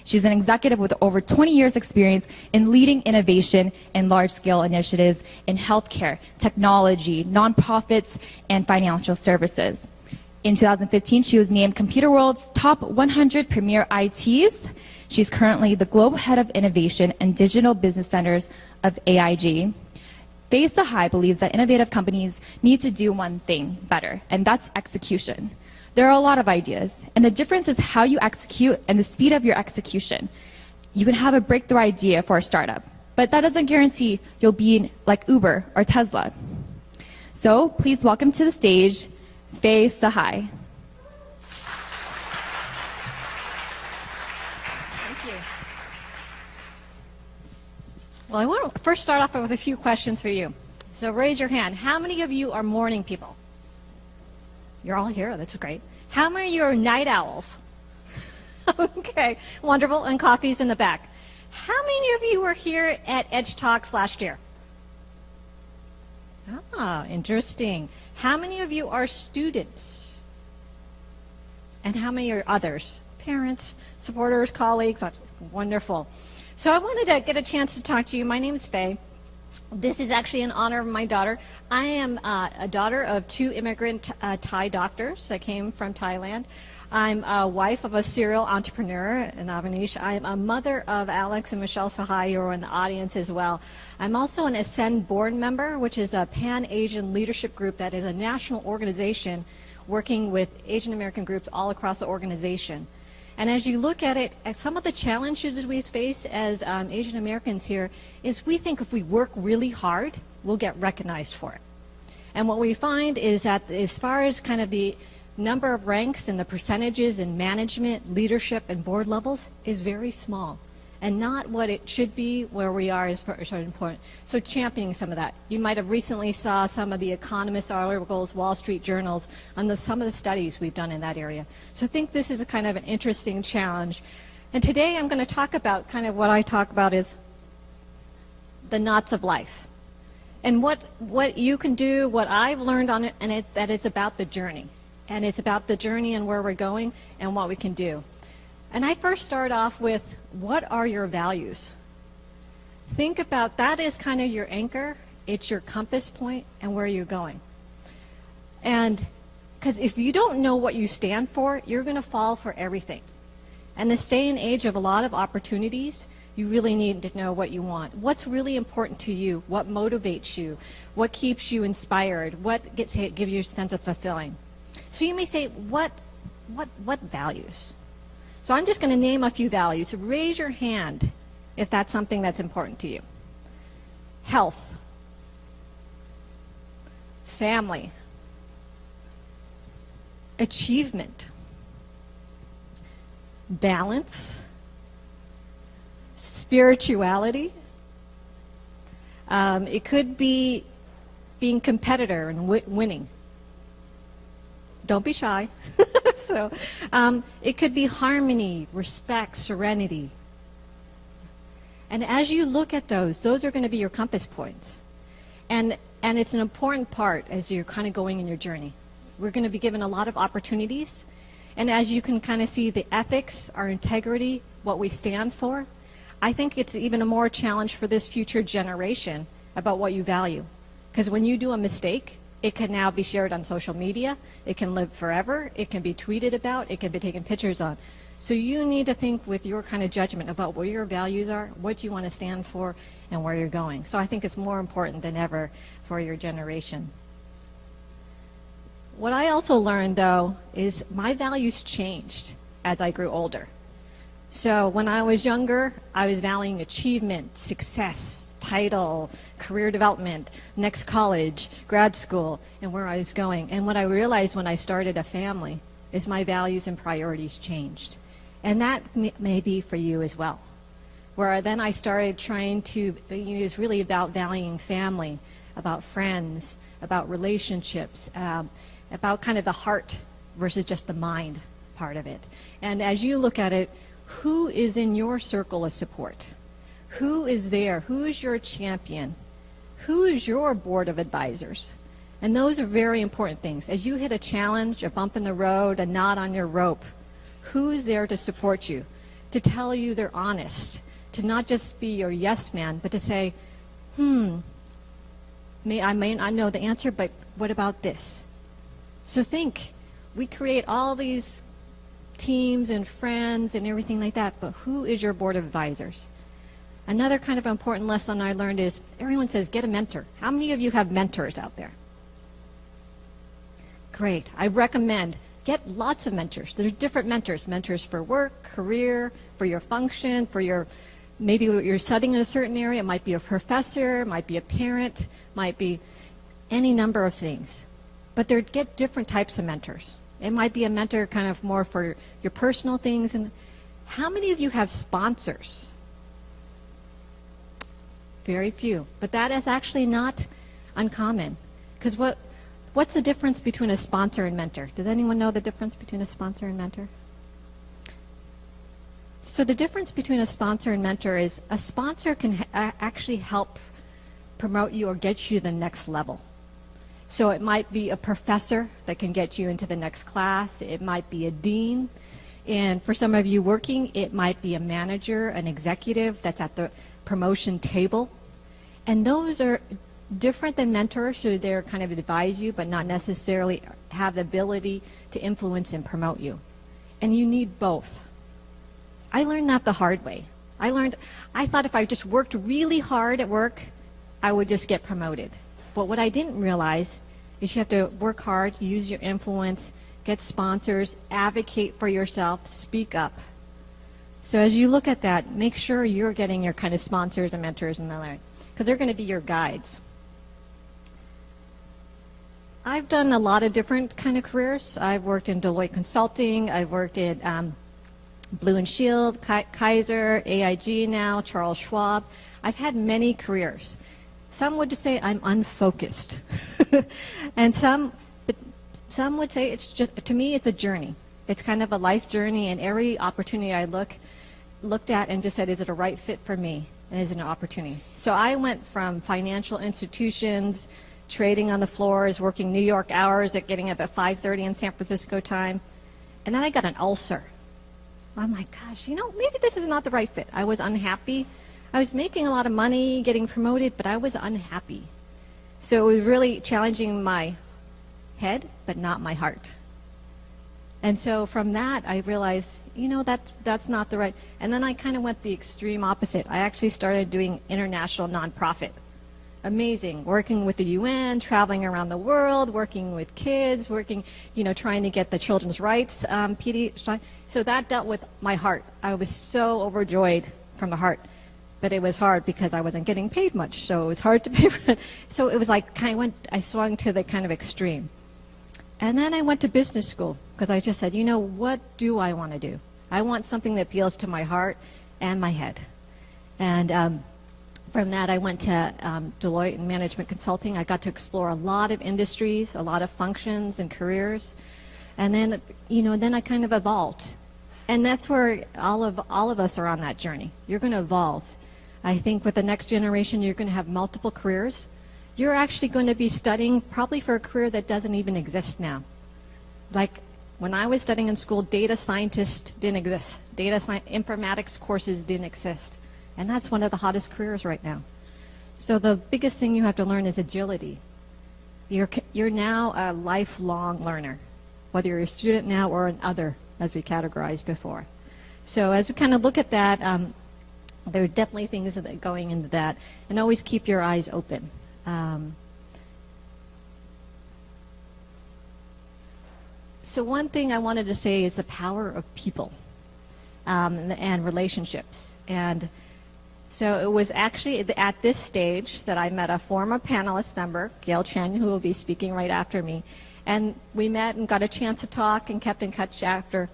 She's an executive with over 20 years experience in leading innovation and large-scale initiatives in healthcare, technology, nonprofits, and financial services. In 2015, she was named Computer World's top 100 premier ITs. She's currently the Global Head of Innovation and Digital Business Centers of AIG. Faye Sahai believes that innovative companies need to do one thing better, and that's execution. There are a lot of ideas, and the difference is how you execute and the speed of your execution. You can have a breakthrough idea for a startup, but that doesn't guarantee you'll be like Uber or Tesla. So please welcome to the stage, Faye Sahai. Thank you. Well, I want to first start off with a few questions for you. So raise your hand. How many of you are morning people? You're all here. That's great. How many of you are night owls? Okay, wonderful. And coffee's in the back. How many of you were here at Edge Talks last year? Ah, interesting. How many of you are students? And how many are others? Parents, supporters, colleagues? Wonderful. So I wanted to get a chance to talk to you. My name is Faye. This is actually in honor of my daughter. I am a daughter of two immigrant Thai doctors. I came from Thailand. I'm a wife of a serial entrepreneur in Avanish. I'm a mother of Alex and Michelle Sahai, who are in the audience as well. I'm also an Ascend board member, which is a Pan-Asian leadership group that is a national organization working with Asian American groups all across the organization. And as you look at it, some of the challenges we face as Asian Americans here is we think if we work really hard, we'll get recognized for it. And what we find is that as far as kind of the number of ranks and the percentages in management, leadership, and board levels is very small and not what it should be where we are is sort of important. So championing some of that. You might have recently saw some of the Economist articles, Wall Street journals on some of the studies we've done in that area. So I think this is a kind of an interesting challenge. And today I'm going to talk about kind of what I talk about is the knots of life. And what you can do, what I've learned on it, and that it's about the journey. And it's about the journey and where we're going and what we can do. And I first start off with, what are your values? Think about that is kind of your anchor. It's your compass point and where you're going. And because if you don't know what you stand for, you're going to fall for everything. And this day and age of a lot of opportunities, you really need to know what you want. What's really important to you? What motivates you? What keeps you inspired? What gives you a sense of fulfilling? So you may say, what values? So I'm just going to name a few values. So raise your hand if that's something that's important to you. Health, family, achievement, balance, spirituality. It could be being competitor and winning. Don't be shy. So it could be harmony, respect, serenity. And as you look at those are going to be your compass points. And it's an important part as you're kind of going in your journey. We're going to be given a lot of opportunities. And as you can kind of see the ethics, our integrity, what we stand for, I think it's even a more challenge for this future generation about what you value. Because when you do a mistake, it can now be shared on social media. It can live forever. It can be tweeted about. It can be taken pictures on. So you need to think with your kind of judgment about what your values are, what you want to stand for, and where you're going. So I think it's more important than ever for your generation. What I also learned, though, is my values changed as I grew older. So when I was younger, I was valuing achievement, success, title, career development, next college, grad school, and where I was going. And what I realized when I started a family is my values and priorities changed. And that may be for you as well. Where then I started trying to, it was really about valuing family, about friends, about relationships, about kind of the heart versus just the mind part of it. And as you look at it, who is in your circle of support? Who is there? Who is your champion? Who is your board of advisors? And those are very important things. As you hit a challenge, a bump in the road, a knot on your rope, who's there to support you, to tell you they're honest, to not just be your yes man, but to say, I may not know the answer, but what about this? So think, we create all these teams and friends and everything like that, but who is your board of advisors? Another kind of important lesson I learned is, everyone says, get a mentor. How many of you have mentors out there? Great. I recommend get lots of mentors. There's different mentors. Mentors for work, career, for your function, for your, maybe you're studying in a certain area. It might be a professor, it might be a parent, might be any number of things. But get different types of mentors. It might be a mentor kind of more for your personal things. And how many of you have sponsors? Very few. But that is actually not uncommon. Because what's the difference between a sponsor and mentor? Does anyone know the difference between a sponsor and mentor? So the difference between a sponsor and mentor is a sponsor can actually help promote you or get you to the next level. So it might be a professor that can get you into the next class. It might be a dean. And for some of you working, it might be a manager, an executive that's at the promotion table. And those are different than mentors, so they're kind of advise you, but not necessarily have the ability to influence and promote you. And you need both. I learned that the hard way. I thought if I just worked really hard at work, I would just get promoted. But what I didn't realize is you have to work hard, use your influence, get sponsors, advocate for yourself, speak up. So as you look at that, make sure you're getting your kind of sponsors and mentors and the like, because they're going to be your guides. I've done a lot of different kind of careers. I've worked in Deloitte Consulting. I've worked at Blue and Shield, Kaiser, AIG now, Charles Schwab. I've had many careers. Some would just say I'm unfocused. And some would say it's just, to me, it's a journey. It's kind of a life journey, and every opportunity I looked at and just said, is it a right fit for me? And is it an opportunity? So I went from financial institutions, trading on the floors, working New York hours at getting up at 5:30 in San Francisco time, and then I got an ulcer. I'm like, gosh, maybe this is not the right fit. I was unhappy. I was making a lot of money, getting promoted, but I was unhappy. So it was really challenging my head, but not my heart. And so from that, I realized, that's not the right. And then I kind of went the extreme opposite. I actually started doing international nonprofit. Amazing, working with the UN, traveling around the world, working with kids, trying to get the children's rights PD. So that dealt with my heart. I was so overjoyed from the heart. But it was hard because I wasn't getting paid much, so it was hard to pay for it. So it was like I swung to the kind of extreme. And then I went to business school because I just said, what do I want to do? I want something that appeals to my heart and my head. And from that, I went to Deloitte and Management Consulting. I got to explore a lot of industries, a lot of functions and careers. And then, then I kind of evolved. And that's where all of us are on that journey. You're going to evolve. I think with the next generation, you're going to have multiple careers. You're actually going to be studying probably for a career that doesn't even exist now. Like when I was studying in school, data scientist didn't exist. Informatics courses didn't exist. And that's one of the hottest careers right now. So the biggest thing you have to learn is agility. You're now a lifelong learner, whether you're a student now or an other, as we categorized before. So as we kind of look at that, there are definitely things that are going into that, and always keep your eyes open. So one thing I wanted to say is the power of people and relationships. And so it was actually at this stage that I met a former panelist member, Gail Chen, who will be speaking right after me. And we met and got a chance to talk and kept in touch after.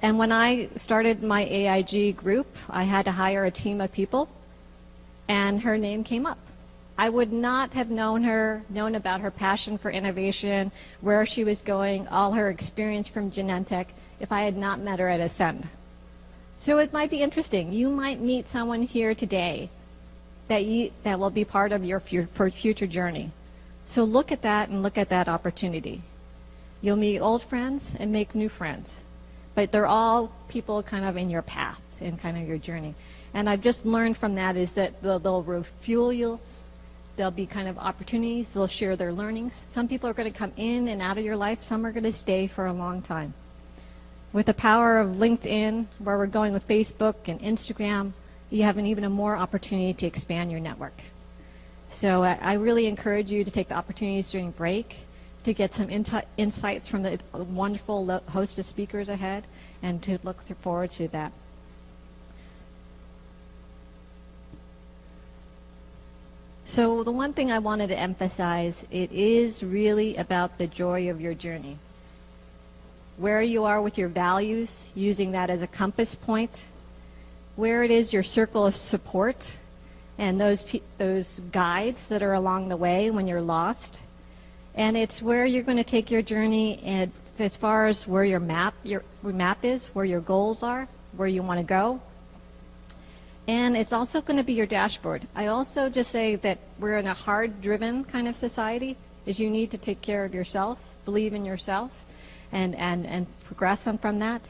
And when I started my AIG group, I had to hire a team of people, and her name came up. I would not have known about her passion for innovation, where she was going, all her experience from Genentech, if I had not met her at Ascend. So it might be interesting. You might meet someone here today that will be part of your future journey. So look at that and look at that opportunity. You'll meet old friends and make new friends. But they're all people kind of in your path. in kind of your journey. And I've just learned from that is that they'll refuel you. There'll be kind of opportunities. They'll share their learnings. Some people are going to come in and out of your life. Some are going to stay for a long time. With the power of LinkedIn, where we're going with Facebook and Instagram, you have even a more opportunity to expand your network. So I really encourage you to take the opportunities during break to get some insights from the wonderful host of speakers ahead, and to look forward to that. So the one thing I wanted to emphasize, it is really about the joy of your journey. Where you are with your values, using that as a compass point, where it is your circle of support, and those guides that are along the way when you're lost. And it's where you're going to take your journey, and as far as where your map is, where your goals are, where you want to go. And it's also going to be your dashboard. I also just say that we're in a hard-driven kind of society, is you need to take care of yourself, believe in yourself, and progress on from that.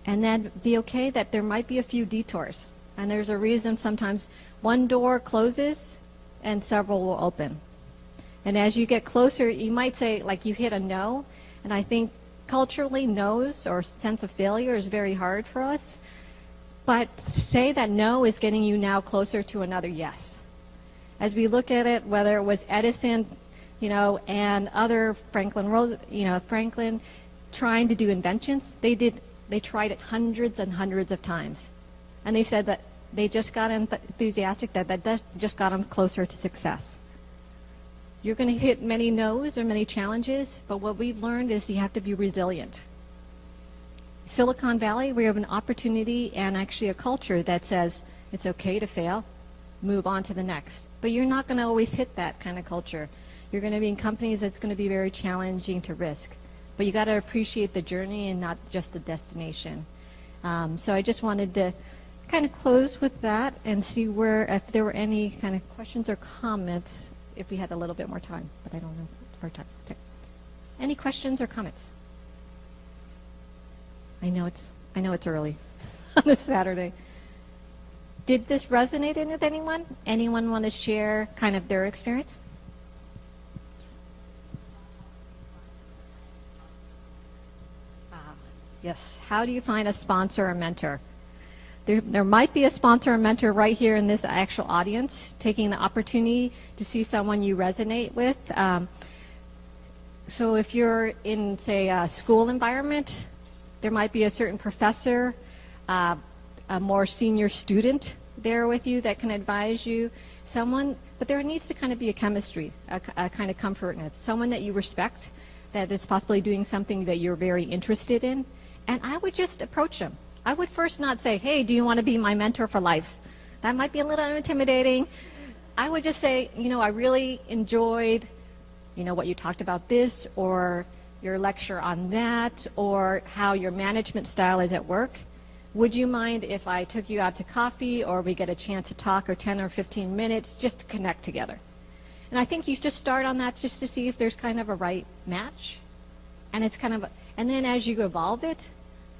And then be okay that there might be a few detours. And there's a reason sometimes one door closes and several will open. And as you get closer, you might say, like, you hit a no. And I think culturally, no's or sense of failure is very hard for us. But say that no is getting you now closer to another yes. As we look at it, whether it was Edison, and other Franklin trying to do inventions, they tried it hundreds and hundreds of times. And they said that they just got enthusiastic, that just got them closer to success. You're going to hit many no's or many challenges, but what we've learned is you have to be resilient. Silicon Valley, we have an opportunity and actually a culture that says it's okay to fail, move on to the next. But you're not going to always hit that kind of culture. You're going to be in companies that's going to be very challenging to risk. But you got to appreciate the journey and not just the destination. So I just wanted to kind of close with that and see if there were any kind of questions or comments if we had a little bit more time. But I don't know if it's part time. Okay. Any questions or comments? I know it's early on a Saturday. Did this resonate with anyone? Anyone want to share kind of their experience? Yes. How do you find a sponsor or mentor? There might be a sponsor or mentor right here in this actual audience, taking the opportunity to see someone you resonate with. So if you're in, say, a school environment, there might be a certain professor, a more senior student there with you that can advise you. But there needs to kind of be a chemistry, a kind of comfortness. Someone that you respect, that is possibly doing something that you're very interested in. And I would just approach them. I would first not say, hey, do you want to be my mentor for life? That might be a little intimidating. I would just say, I really enjoyed, what you talked about this, or your lecture on that, or how your management style is at work. Would you mind if I took you out to coffee, or we get a chance to talk, or 10 or 15 minutes just to connect together? And I think you just start on that just to see if there's kind of a right match. And it's kind of, and then as you evolve it,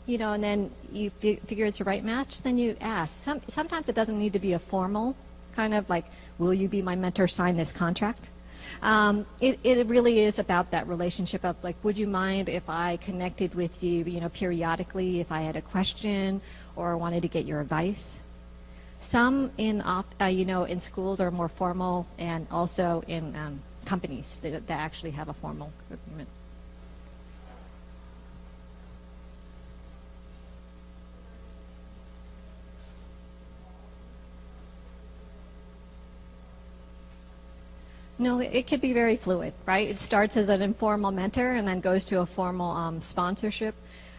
and then you figure it's a right match, then you ask. Sometimes it doesn't need to be a formal kind of like, will you be my mentor, sign this contract? It really is about that relationship of like, would you mind if I connected with you, periodically if I had a question or wanted to get your advice? Some in schools are more formal, and also in companies that actually have a formal agreement. No, it could be very fluid, right? It starts as an informal mentor and then goes to a formal sponsorship.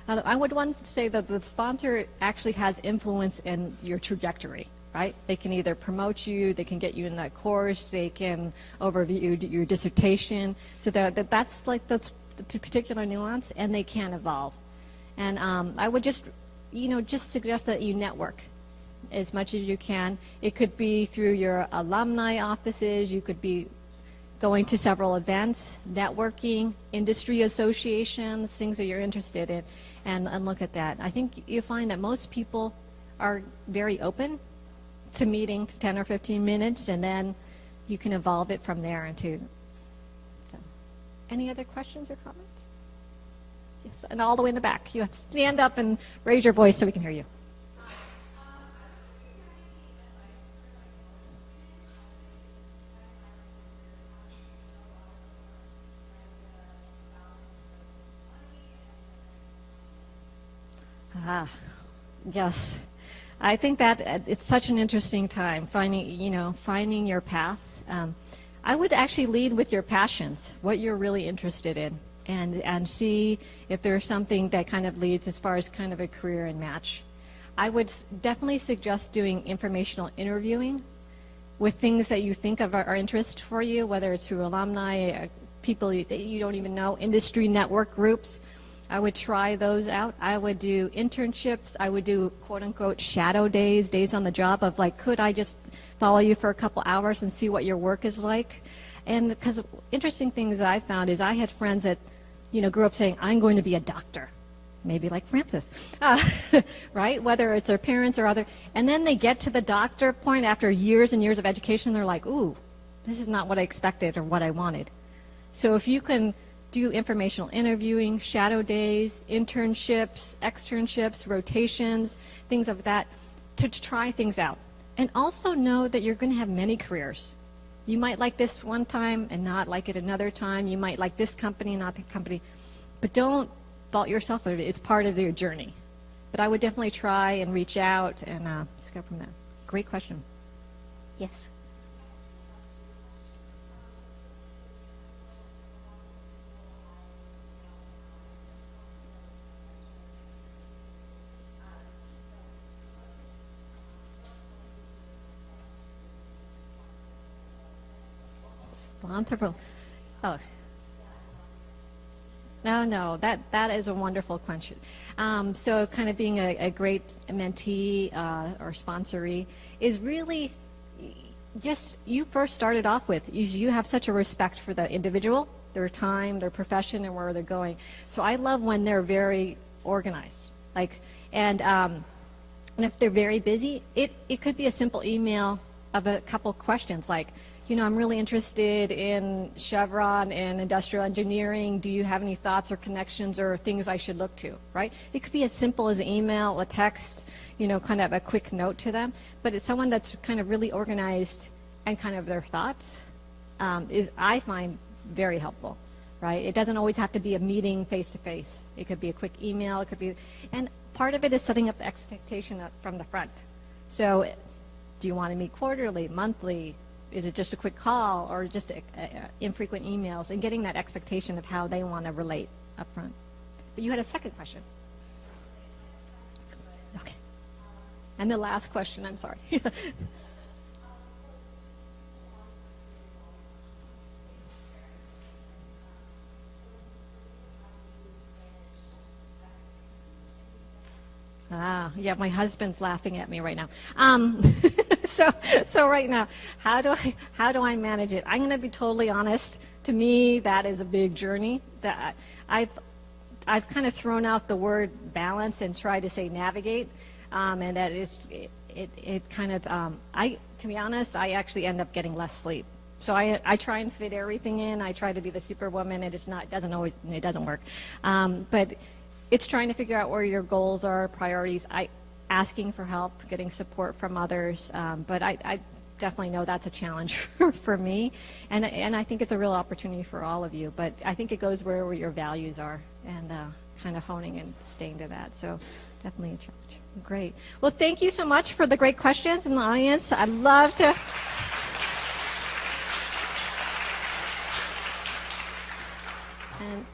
I would want to say that the sponsor actually has influence in your trajectory, right? They can either promote you, they can get you in that course, they can overview your dissertation. So that's like the particular nuance, and they can evolve. And I would just suggest that you network as much as you can. It could be through your alumni offices, you could be going to several events, networking, industry associations, things that you're interested in, and look at that. I think you find that most people are very open to meeting 10 or 15 minutes, and then you can evolve it from there into. So, any other questions or comments? Yes, and all the way in the back. You have to stand up and raise your voice so we can hear you. Yes. I think that it's such an interesting time, finding your path. I would actually lead with your passions, what you're really interested in, and see if there's something that kind of leads as far as kind of a career and match. I would definitely suggest doing informational interviewing with things that you think of are interest for you, whether it's through alumni, people that you don't even know, industry network groups. I would try those out. I would do internships. I would do quote-unquote shadow days, days on the job of like, could I just follow you for a couple hours and see what your work is like? And because interesting things I found is I had friends that, grew up saying, I'm going to be a doctor, maybe like Francis, right? Whether it's their parents or other. And then they get to the doctor point after years and years of education, they're like, ooh, this is not what I expected or what I wanted. So if you can do informational interviewing, shadow days, internships, externships, rotations, things of that, to try things out. And also know that you're going to have many careers. You might like this one time and not like it another time. You might like this company and not that company. But don't fault yourself. It's part of your journey. But I would definitely try and reach out and just go from there. Great question. Yes. Wonderful. Oh. No, that is a wonderful question. So kind of being a great mentee or sponsoree is really just, you first started off with, you have such a respect for the individual, their time, their profession, and where they're going. So I love when they're very organized. And if they're very busy, it could be a simple email of a couple questions like, I'm really interested in Chevron and industrial engineering. Do you have any thoughts or connections or things I should look to, right? It could be as simple as an email, a text, kind of a quick note to them. But it's someone that's kind of really organized and kind of their thoughts is, I find, very helpful, right? It doesn't always have to be a meeting face-to-face. It could be a quick email. It could be, and part of it is setting up the expectation from the front. So do you want to meet quarterly, monthly? Is it just a quick call or just infrequent emails, and getting that expectation of how they want to relate up front. But you had a second question. Okay. And the last question, I'm sorry. Yeah, my husband's laughing at me right now. So right now, how do I manage it? I'm going to be totally honest. To me, that is a big journey. That I've kind of thrown out the word balance and tried to say navigate, and that it kind of to be honest, I actually end up getting less sleep. So I try and fit everything in. I try to be the superwoman, and it doesn't work. But it's trying to figure out where your goals are, priorities. Asking for help, getting support from others, but I definitely know that's a challenge for me, and I think it's a real opportunity for all of you. But I think it goes where your values are, and kind of honing and staying to that. So definitely a challenge. Great. Well, thank you so much for the great questions in the audience. I'd love to. And